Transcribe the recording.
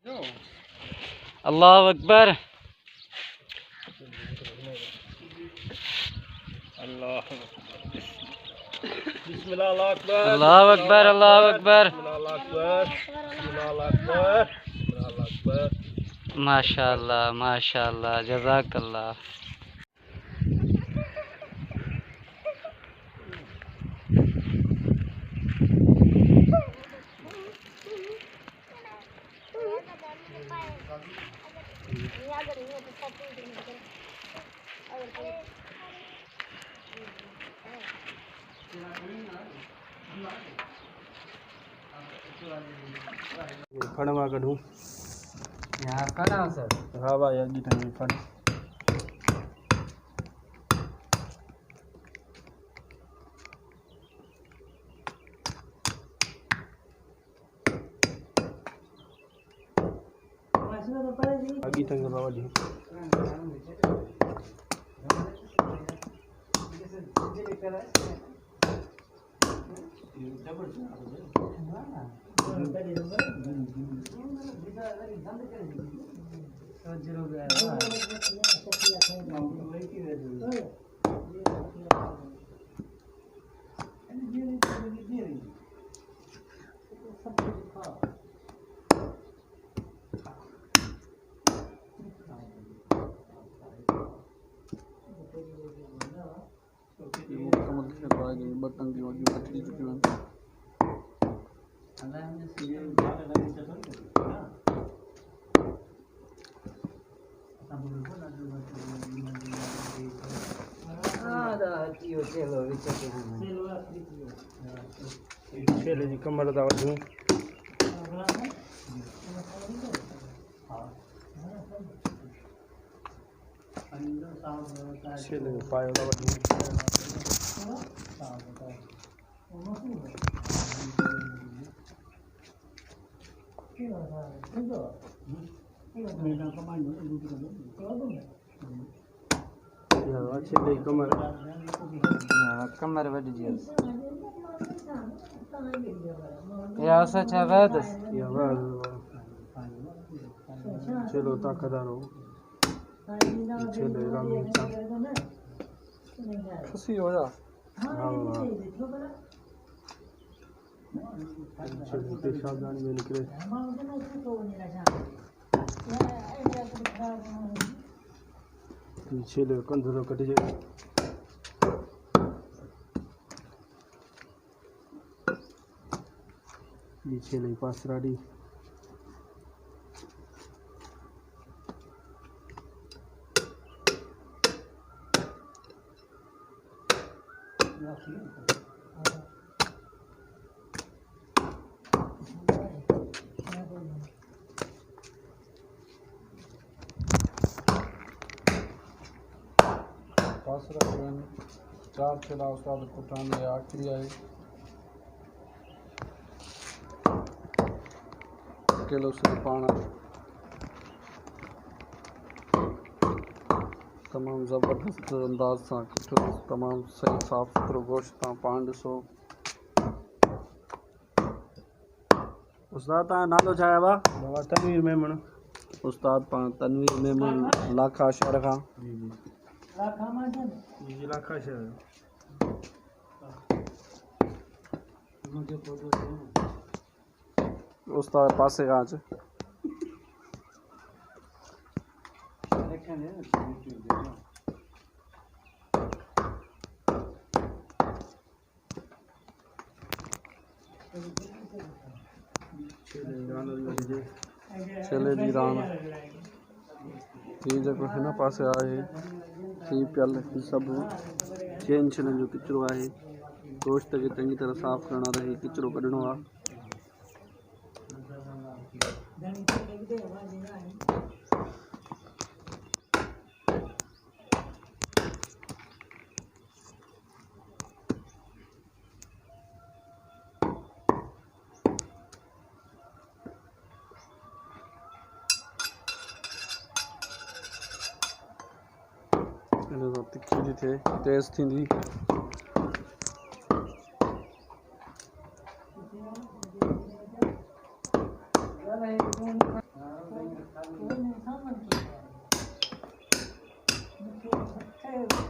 अल्लाह अकबर। अल्लाह बिस्मिल्लाह अल्लाह अकबर अल्लाह अकबर अल्लाह अकबर। अल्लाह अकबर अल्लाह अकबर अल्लाह अकबर। माशाअल्लाह माशाअल्लाह जज़ाकल्लाह। फड़वा करूँ यहाँ खड़ा सर। हाँ भाई अगी तंगी फड़ अगी तंग बाबा जी बर्तन की वजह पतली चुकी है। चले जी कमर दा वजू चले पायो दा वजू चले कमर कमर वड जी या सच है वैदस या वाह चलो ताकतदार हो चले राम खुशी हो जा हाँ चलो सावधानी में निकले पीछे ले कंधों कट जाए पीछे ले पास राडी पास रखन चार चला उस्ताद कुटान में आखिरी आए किलो से पाना तमाम ज़बरदस्त अंदाज से कुटो तमाम सही साफ सुथरो गोश्त पान सो उस्ताद ता नालो छाया बा बाबा तनवीर मेमन उस्ताद पान तनवीर मेमन लाखा शहर खां जी लाखा माजन जी लाखा शहर मुझे फोटो उस्ताद पासे कांच चले जी रान ये जो है ना पासे आहे ही पियल सब चेन छन जो किचरो आहे गोश्त के चंगी तरह साफ करना रही किचरो कढणो आ तिखी थे तेज थी जी